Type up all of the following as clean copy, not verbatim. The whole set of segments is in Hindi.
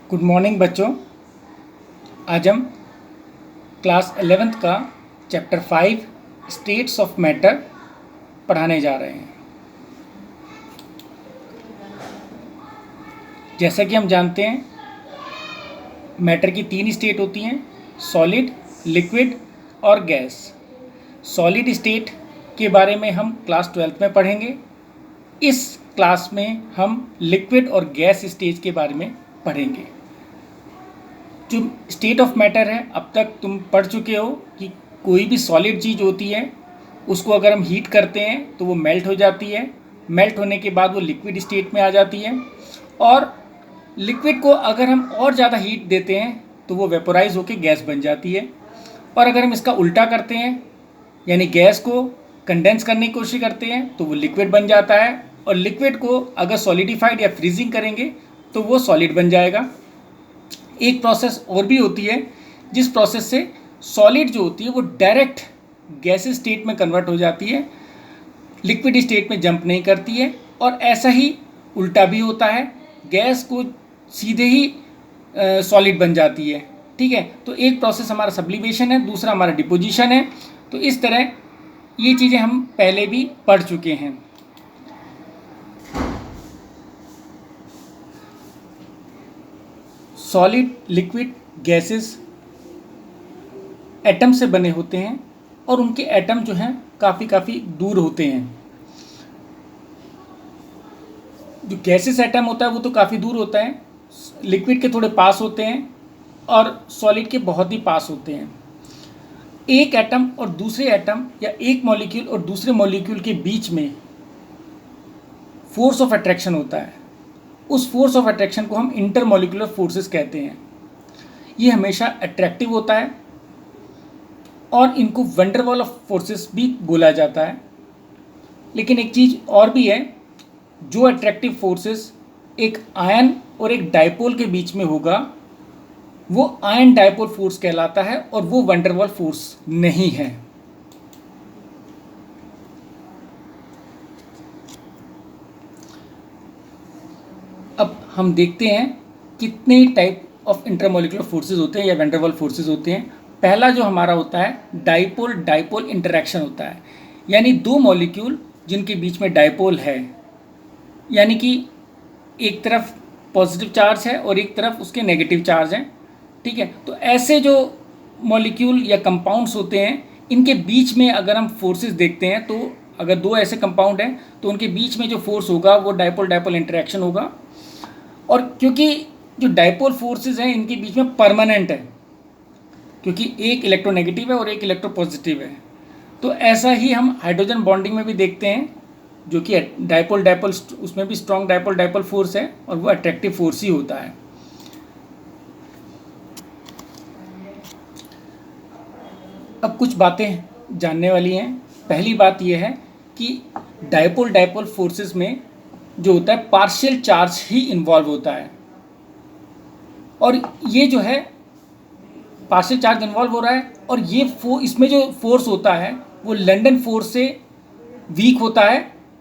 गुड मॉर्निंग बच्चों। आज हम क्लास 11th का चैप्टर 5 स्टेट्स ऑफ मैटर पढ़ाने जा रहे हैं। जैसा कि हम जानते हैं मैटर की 3 स्टेट होती हैं, सॉलिड, लिक्विड और गैस। सॉलिड स्टेट के बारे में हम क्लास 12th में पढ़ेंगे। इस क्लास में हम लिक्विड और गैस स्टेज के बारे में पढ़ेंगे। जो स्टेट ऑफ मैटर है, अब तक तुम पढ़ चुके हो कि कोई भी सॉलिड चीज़ होती है उसको अगर हम हीट करते हैं तो वो मेल्ट हो जाती है। मेल्ट होने के बाद वो लिक्विड स्टेट में आ जाती है, और लिक्विड को अगर हम और ज़्यादा हीट देते हैं तो वो वेपोराइज होकर गैस बन जाती है। और अगर हम इसका उल्टा करते हैं, यानी गैस को कंडेंस करने की कोशिश करते हैं, तो वो लिक्विड बन जाता है। और लिक्विड को अगर सॉलिडिफाइड या फ्रीजिंग करेंगे तो वो सॉलिड बन जाएगा। एक प्रोसेस और भी होती है जिस प्रोसेस से सॉलिड जो होती है वो डायरेक्ट गैस स्टेट में कन्वर्ट हो जाती है, लिक्विड स्टेट में जंप नहीं करती है। और ऐसा ही उल्टा भी होता है, गैस को सीधे ही सॉलिड बन जाती है। ठीक है, तो एक प्रोसेस हमारा सब्लिमेशन है, दूसरा हमारा डिपोजिशन है। तो इस तरह ये चीज़ें हम पहले भी पढ़ चुके हैं। सॉलिड, लिक्विड, गैसेस एटम से बने होते हैं और उनके एटम जो हैं काफ़ी दूर होते हैं। जो गैसेस एटम होता है वो तो काफ़ी दूर होता है, लिक्विड के थोड़े पास होते हैं और सॉलिड के बहुत ही पास होते हैं। एक एटम और दूसरे एटम या एक मॉलिक्यूल और दूसरे मॉलिक्यूल के बीच में फोर्स ऑफ अट्रैक्शन होता है। उस फोर्स ऑफ अट्रैक्शन को हम इंटरमॉलिक्यूलर फोर्सेस कहते हैं। ये हमेशा अट्रैक्टिव होता है और इनको वंडरवॉल ऑफ फोर्सेस भी बोला जाता है। लेकिन एक चीज़ और भी है, जो अट्रैक्टिव फोर्सेस एक आयन और एक डायपोल के बीच में होगा वो आयन डायपोल फोर्स कहलाता है और वो वंडरवॉल फोर्स नहीं है। अब हम देखते हैं कितने टाइप ऑफ इंटरमॉलिक्यूलर फोर्सेस होते हैं या वैन फोर्सेस होते हैं। पहला जो हमारा होता है डाइपोल डाइपोल इंटरेक्शन होता है, यानी दो मॉलिक्यूल जिनके बीच में डाइपोल है, यानी कि एक तरफ पॉजिटिव चार्ज है और एक तरफ उसके नेगेटिव चार्ज हैं। ठीक है, तो ऐसे जो मॉलिक्यूल या कंपाउंड्स होते हैं इनके बीच में अगर हम फोर्सेस देखते हैं तो अगर दो ऐसे कंपाउंड हैं तो उनके बीच में जो फोर्स होगा वो डाइपोल डाइपोल इंटरेक्शन होगा। और क्योंकि जो डाइपोल फोर्सेस हैं इनके बीच में परमानेंट है, क्योंकि एक इलेक्ट्रोनेगेटिव है और एक इलेक्ट्रोपॉजिटिव है, तो ऐसा ही हम हाइड्रोजन बॉन्डिंग में भी देखते हैं, जो कि डाइपोल डाइपोल उसमें भी स्ट्रॉन्ग डाइपोल डाइपोल फोर्स है और वो अट्रैक्टिव फोर्स ही होता है। अब कुछ बातें जानने वाली हैं। पहली बात यह है कि डाइपोल डाइपोल फोर्सेस में जो होता है पार्शियल चार्ज ही इन्वॉल्व होता है, और ये जो है पार्शियल चार्ज इन्वॉल्व हो रहा है। और ये इसमें जो फोर्स होता है वो लंदन फोर्स से वीक होता है,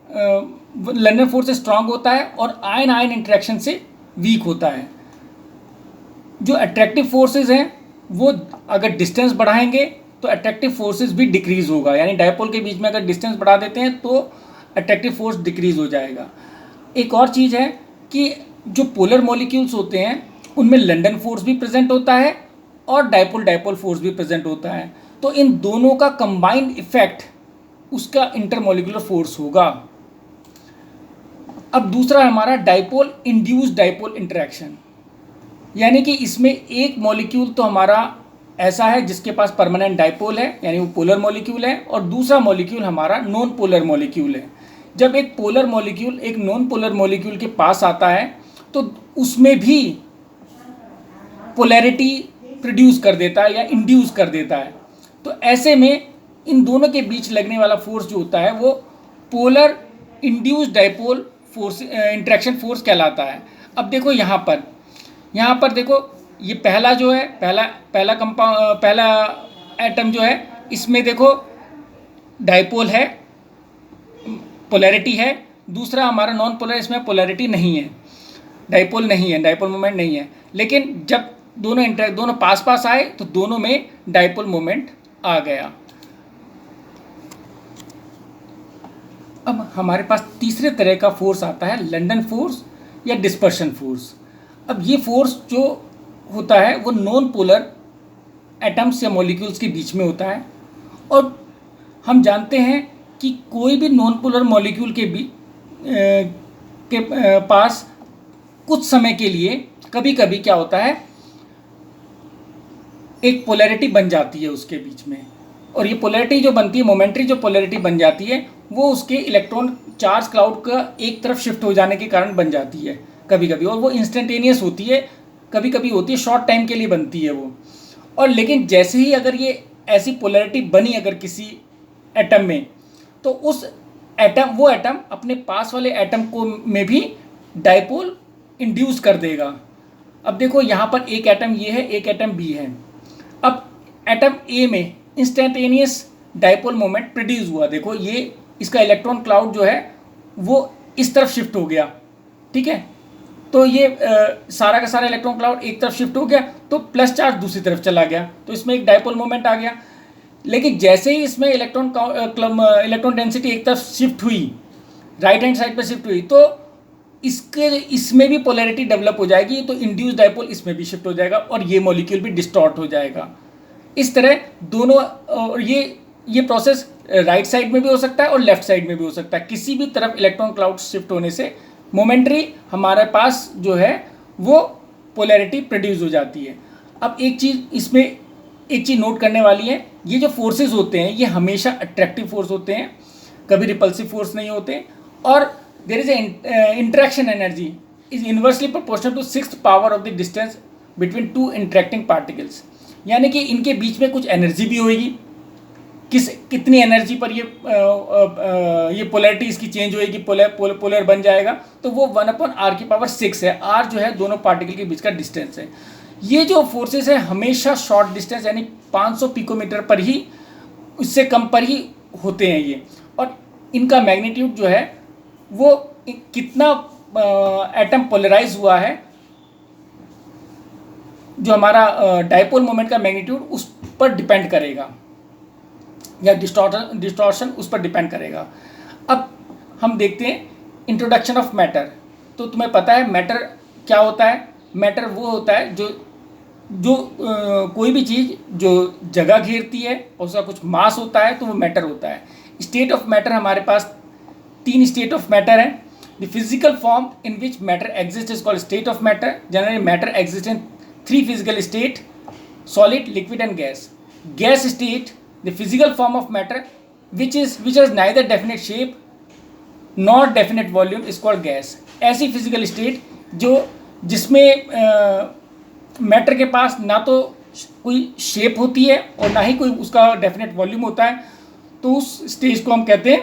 लंदन फोर्स से स्ट्रांग होता है और आयन आयन इंटरेक्शन से वीक होता है। जो अट्रैक्टिव फोर्सेस हैं वो अगर डिस्टेंस बढ़ाएंगे तो अट्रैक्टिव फोर्सेस भी डिक्रीज होगा, यानी डायपोल के बीच में अगर डिस्टेंस बढ़ा देते हैं तो अट्रैक्टिव फोर्स डिक्रीज हो जाएगा। एक और चीज़ है कि जो पोलर मॉलिक्यूल्स होते हैं उनमें लंदन फोर्स भी प्रेजेंट होता है और डाइपोल डाइपोल फोर्स भी प्रेजेंट होता है, तो इन दोनों का कंबाइंड इफेक्ट उसका इंटरमॉलिक्यूलर फोर्स होगा। अब दूसरा हमारा डाइपोल इंड्यूस्ड डाइपोल इंटरेक्शन, यानी कि इसमें एक मॉलिक्यूल तो हमारा ऐसा है जिसके पास परमानेंट डाइपोल है, यानी वो पोलर मॉलिक्यूल है, और दूसरा मॉलिक्यूल हमारा नॉन पोलर मॉलिक्यूल है। जब एक पोलर मॉलिक्यूल एक नॉन पोलर मॉलिक्यूल के पास आता है तो उसमें भी पोलैरिटी प्रोड्यूस कर देता है या इंड्यूस कर देता है। तो ऐसे में इन दोनों के बीच लगने वाला फोर्स जो होता है वो polar induced dipole force interaction force कहलाता है। अब देखो यहाँ पर देखो, ये पहला जो है पहला एटम जो है इसमें देखो डाइपोल है, पोलैरिटी है, दूसरा हमारा नॉन पोलर, इसमें पोलैरिटी नहीं है। डाइपोल नहीं है, डाइपोल मोमेंट नहीं है। लेकिन जब दोनों पास पास आए तो दोनों में डाइपोल मोमेंट आ गया। अब हमारे पास तीसरे तरह का फोर्स आता है लंदन फोर्स या डिस्पर्शन फोर्स। अब ये फोर्स जो होता है वो नॉन पोलर एटम्स या मॉलिक्यूल्स के बीच में होता है, और हम जानते हैं कि कोई भी नॉन पोलर मॉलिक्यूल के पास कुछ समय के लिए कभी कभी क्या होता है, एक पोलैरिटी बन जाती है उसके बीच में, और ये पोलैरिटी जो बनती है, मोमेंटरी जो पोलैरिटी बन जाती है, वो उसके इलेक्ट्रॉन चार्ज क्लाउड का एक तरफ शिफ्ट हो जाने के कारण बन जाती है कभी कभी, और वो इंस्टेंटेनियस होती है, कभी कभी होती है शॉर्ट टाइम के लिए बनती है वो। और लेकिन जैसे ही अगर ये ऐसी पोलैरिटी बनी अगर किसी एटम में, तो उस वो एटम अपने पास वाले एटम को में भी डाइपोल इंड्यूस कर देगा। अब देखो यहाँ पर एक एटम ये है, एक एटम बी है। अब एटम ए में इंस्टेंटेनियस डाइपोल मोमेंट प्रोड्यूस हुआ, देखो ये इसका इलेक्ट्रॉन क्लाउड जो है वो इस तरफ शिफ्ट हो गया, ठीक है। तो ये सारा का सारा इलेक्ट्रॉन क्लाउड एक तरफ शिफ्ट हो गया, तो प्लस चार्ज दूसरी तरफ चला गया, तो इसमें एक डाइपोल मोमेंट आ गया। लेकिन जैसे ही इसमें इलेक्ट्रॉन डेंसिटी एक तरफ शिफ्ट हुई, राइट हैंड साइड पर शिफ्ट हुई, तो इसमें भी पोलैरिटी डेवलप हो जाएगी, तो इंड्यूस डाइपोल इसमें भी शिफ्ट हो जाएगा और ये मॉलिक्यूल भी डिस्टॉर्ट हो जाएगा। इस तरह दोनों, और ये प्रोसेस राइट साइड में भी हो सकता है और लेफ्ट साइड में भी हो सकता है। किसी भी तरफ इलेक्ट्रॉन क्लाउड शिफ्ट होने से मोमेंटरी हमारे पास जो है वो पोलैरिटी प्रोड्यूस हो जाती है। अब एक चीज़ नोट करने वाली है, ये जो फोर्सेस होते हैं ये हमेशा अट्रैक्टिव फोर्स होते हैं, कभी रिपल्सिव फोर्स नहीं होते। और there is interaction energy is inversely proportional to 6th power of the distance between two interacting particles, यानी कि इनके बीच में कुछ एनर्जी भी होगी, कितनी एनर्जी पर ये पोलैरिटी इसकी चेंज होएगी, पोलर बन जाएगा, तो वो 1/r⁶ है। r जो है दोनों पार्टिकल के बीच का डिस्टेंस है। ये जो फोर्सेस है हमेशा शॉर्ट डिस्टेंस यानी 500 पिकोमीटर पर ही, इससे कम पर ही होते हैं ये, और इनका मैग्नीट्यूड जो है वो कितना एटम पोलराइज हुआ है, जो हमारा डाइपोल मोमेंट का मैग्नीट्यूड उस पर डिपेंड करेगा, या डिस्टॉर्शन उस पर डिपेंड करेगा। अब हम देखते हैं इंट्रोडक्शन ऑफ मैटर। तो तुम्हें पता है मैटर क्या होता है? मैटर वो होता है जो कोई भी चीज़ जो जगह घेरती है और उसका कुछ मास होता है, तो वो मैटर होता है। स्टेट ऑफ मैटर, हमारे पास 3 स्टेट ऑफ मैटर हैं। The physical form in which matter exist is called state of matter. Generally matter exist in 3 physical state: solid, liquid and gas. Gas state, the physical form of matter which has neither definite shape nor definite volume is called gas। ऐसी physical state जिसमें मैटर के पास ना तो कोई शेप होती है और ना ही कोई उसका डेफिनेट वॉल्यूम होता है, तो उस स्टेज को हम कहते हैं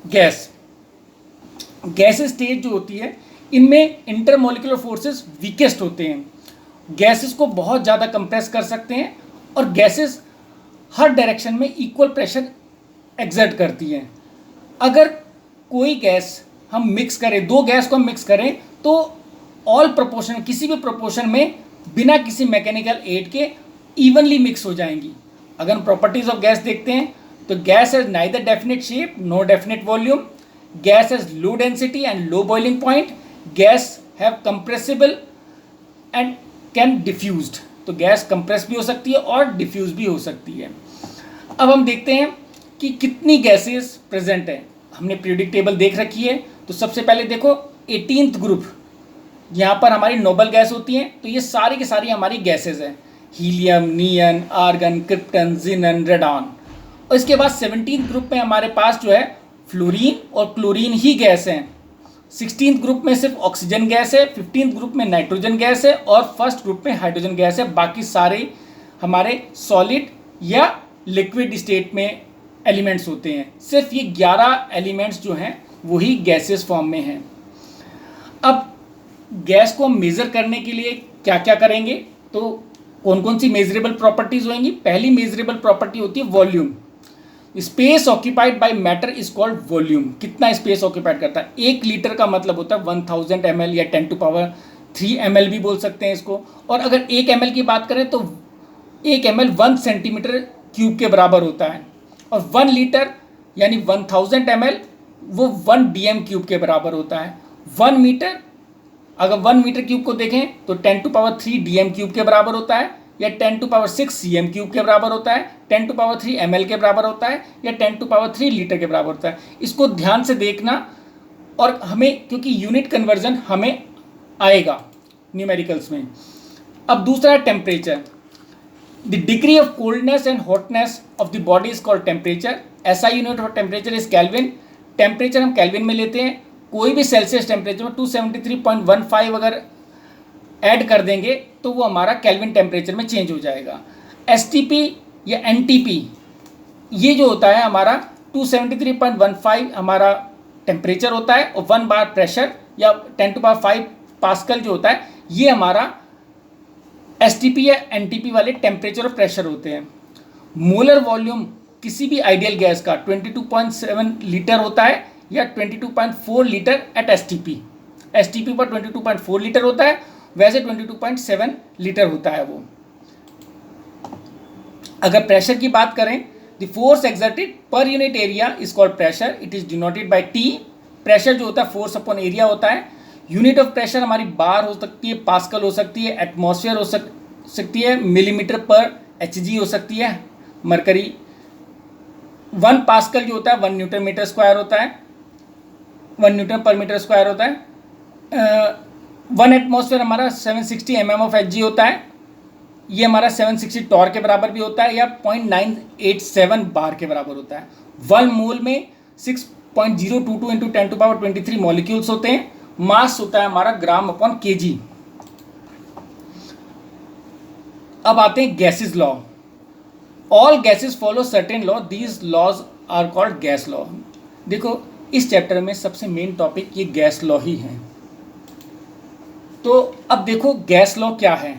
गैस। गैस स्टेज जो होती है इनमें इंटरमोलिकुलर फोर्सेस वीकेस्ट होते हैं। गैसेस को बहुत ज़्यादा कंप्रेस कर सकते हैं, और गैसेस हर डायरेक्शन में इक्वल प्रेशर एक्सर्ट करती हैं। अगर कोई गैस हम मिक्स करें, 2 गैस को हम मिक्स करें, तो ऑल प्रोपोर्शन, किसी भी प्रोपोर्शन में बिना किसी मैकेनिकल एड के इवनली मिक्स हो जाएंगी। अगर हम प्रॉपर्टीज ऑफ गैस देखते हैं तो gas has neither definite shape no definite volume, gas has low density and low boiling point, gas have compressible and can diffused. तो गैस कंप्रेस भी हो सकती है और डिफ्यूज भी हो सकती है। अब हम देखते हैं कि कितनी गैसेस प्रेजेंट हैं। हमने पीरियोडिक टेबल देख रखी है, तो सबसे पहले देखो 18th ग्रुप, यहाँ पर हमारी नोबल गैस होती हैं, तो ये सारी की सारी हमारी गैसेस हैं: हीलियम, नियन, आर्गन, क्रिप्टन, जिनन, रेडॉन। और इसके बाद 17th ग्रुप में हमारे पास जो है फ्लोरीन और क्लोरीन ही गैस हैं। 16th ग्रुप में सिर्फ ऑक्सीजन गैस है, 15th ग्रुप में नाइट्रोजन गैस है, और 1st ग्रुप में हाइड्रोजन गैस है। बाकी सारे हमारे सॉलिड या लिक्विड स्टेट में एलिमेंट्स होते हैं। सिर्फ ये 11 एलिमेंट्स जो हैं वही गैसेस फॉर्म में हैं। अब गैस को हम मेज़र करने के लिए क्या क्या करेंगे, तो कौन कौन सी मेजरेबल प्रॉपर्टीज़ होंगी? पहली मेजरेबल प्रॉपर्टी होती है volume. Space occupied by matter is called volume. कितना स्पेस ऑक्यूपाइड करता है? 1 लीटर का मतलब होता है 1000 ml या 10⁻³ ml भी बोल सकते हैं इसको। और अगर 1 ml की बात करें तो 1 ml 1 सेंटीमीटर क्यूब के बराबर होता है, और 1 लीटर यानी 1000 ml वो 1 dm क्यूब के बराबर होता है। 1 मीटर, अगर 1 मीटर क्यूब को देखें तो 10⁻³ dm क्यूब के बराबर होता है, या 10⁻6 cm क्यूब के बराबर होता है, 10⁻³ ml के बराबर होता है, या 10⁻³ लीटर के बराबर होता है। इसको ध्यान से देखना, और हमें क्योंकि यूनिट कन्वर्जन हमें आएगा न्यूमेरिकल्स में। अब दूसरा है temperature. The degree of coldness and hotness of the body is called temperature. SI unit of temperature is kelvin. Temperature हम केल्विन में लेते हैं। कोई भी सेल्सियस टेम्परेचर में 273.15 अगर ऐड कर देंगे तो वो हमारा केल्विन टेम्परेचर में चेंज हो जाएगा। एसटीपी या एनटीपी ये जो होता है हमारा 273.15 हमारा टेम्परेचर होता है, और 1 बार प्रेशर या 10⁵ पास्कल जो होता है ये हमारा एसटीपी या एनटीपी वाले टेम्परेचर और प्रेशर होते हैं। मोलर वॉल्यूम किसी भी आइडियल गैस का 22.7 लीटर होता है, या 22.4 लीटर एट एसटीपी। एसटीपी पर 22.4 लीटर होता है, वैसे 22.7 लीटर होता है वो। अगर प्रेशर की बात करें, the force exerted per unit area is called pressure. It is denoted by T. Pressure जो होता है फोर्स अपॉन एरिया होता है। यूनिट ऑफ प्रेशर हमारी बार हो सकती है, पास्कल हो सकती है, एटमॉस्फेयर हो सकती है, मिलीमीटर पर एचजी हो सकती है, मरकरी। 1 पास्कल जो होता है 1 न्यूटन मीटर स्क्वायर होता है, 1 न्यूटन पर मीटर स्क्वायर होता है। 1 एटमॉस्फेयर हमारा 760 mm ऑफ एच होता है। ये हमारा 760 टॉर के बराबर भी होता है, या 0.987 बार के बराबर होता है। 1 मोल में 6.022 इंटू 10⁻23 मॉलिक्यूल्स होते हैं। मास होता है हमारा ग्राम अपॉन केजी। अब आते हैं gases law. All gases follow certain law, these laws are called gas law. देखो इस चैप्टर में सबसे मेन टॉपिक ये गैस लॉ ही है। तो अब देखो गैस लॉ क्या है।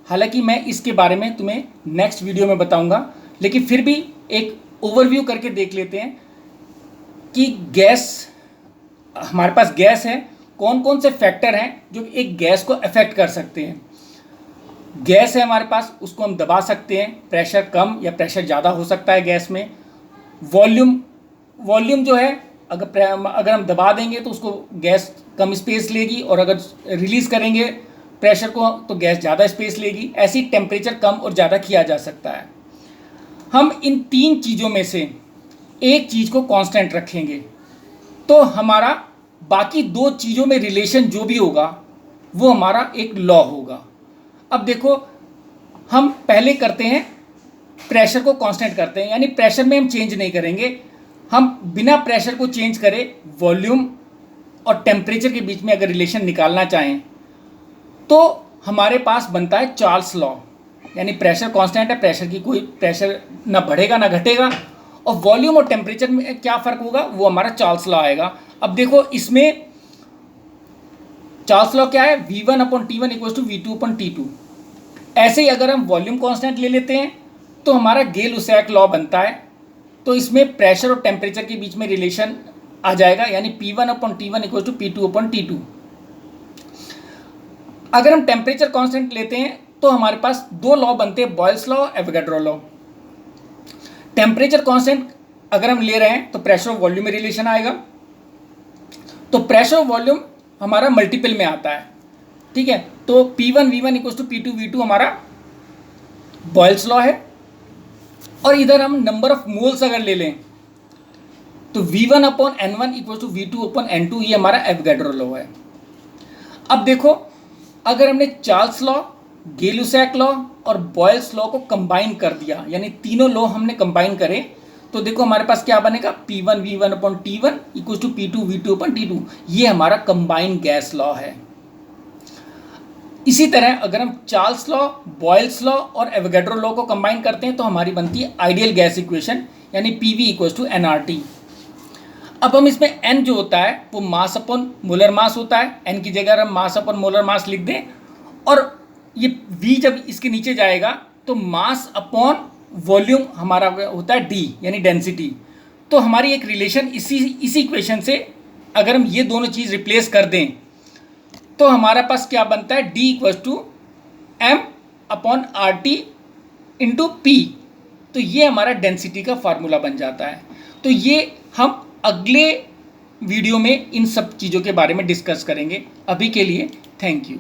हालांकि मैं इसके बारे में तुम्हें नेक्स्ट वीडियो में बताऊंगा, लेकिन फिर भी एक ओवरव्यू करके देख लेते हैं कि गैस, हमारे पास गैस है, कौन कौन से फैक्टर हैं जो एक गैस को अफेक्ट कर सकते हैं। गैस है हमारे पास, उसको हम दबा सकते हैं, प्रेशर कम या प्रेशर ज़्यादा हो सकता है गैस में। वॉल्यूम जो है अगर हम दबा देंगे तो उसको गैस कम स्पेस लेगी, और अगर रिलीज़ करेंगे प्रेशर को तो गैस ज़्यादा स्पेस लेगी। ऐसी टेम्परेचर कम और ज़्यादा किया जा सकता है। हम इन 3 चीज़ों में से एक चीज़ को कांस्टेंट रखेंगे तो हमारा बाकी 2 चीज़ों में रिलेशन जो भी होगा वो हमारा एक लॉ होगा। अब देखो हम पहले करते हैं प्रेशर को कांस्टेंट करते हैं, यानी प्रेशर में हम चेंज नहीं करेंगे। हम बिना प्रेशर को चेंज करे वॉल्यूम और टेम्परेचर के बीच में अगर रिलेशन निकालना चाहें तो हमारे पास बनता है चार्ल्स लॉ। यानी प्रेशर कांस्टेंट है, प्रेशर की कोई प्रेशर ना बढ़ेगा ना घटेगा, और वॉल्यूम और टेम्परेचर में क्या फ़र्क होगा वो हमारा चार्ल्स लॉ आएगा। अब देखो इसमें चार्ल्स लॉ क्या है, V1/T1 = V2/T2। ऐसे ही अगर हम वॉल्यूम कांस्टेंट ले लेते हैं तो हमारा गेल-उसाक लॉ बनता है। तो इसमें प्रेशर और टेम्परेचर के बीच में रिलेशन आ जाएगा, यानी P1/T1 = P2/T2। अगर हम टेम्परेचर कांस्टेंट लेते हैं तो हमारे पास 2 लॉ बनते हैं, Boyle's law, Avogadro law. Temperature constant अगर हम ले रहे हैं तो प्रेशर और वॉल्यूम में रिलेशन आएगा। तो प्रेशर और वॉल्यूम हमारा मल्टीपल में आता है, ठीक है। तो P1V1 = P2V2 हमारा बॉयल्स लॉ है। और इधर हम नंबर ऑफ मोल्स अगर ले लें तो V1/N1 = V2/N2, ये हमारा एवोगाड्रो लॉ है। अब देखो अगर हमने चार्ल्स लॉ, गेल-उसाक लॉ और बॉयल्स लॉ को कंबाइन कर दिया, यानी तीनों लॉ हमने कंबाइन करे, तो देखो हमारे पास क्या बनेगा, P1V1/T1 = P2V2/T2। ये हमारा कंबाइन गैस लॉ है। इसी तरह अगर हम चार्ल्स लॉ, बॉयल्स लॉ और एवोगाड्रो लॉ को कंबाइन करते हैं तो हमारी बनती है आइडियल गैस इक्वेशन, यानी PV = NRT। अब हम इसमें N जो होता है वो मास अपॉन मोलर मास होता है। N की जगह हम मास अपॉन मोलर मास लिख दें, और ये V जब इसके नीचे जाएगा तो मास अपॉन वॉल्यूम हमारा होता है डी यानी डेंसिटी। तो हमारी एक रिलेशन इसी इक्वेशन से अगर हम ये दोनों चीज़ रिप्लेस कर दें तो हमारे पास क्या बनता है, D equals to M upon R T into P. तो ये हमारा डेंसिटी का फार्मूला बन जाता है। तो ये हम अगले वीडियो में इन सब चीज़ों के बारे में डिस्कस करेंगे। अभी के लिए थैंक यू।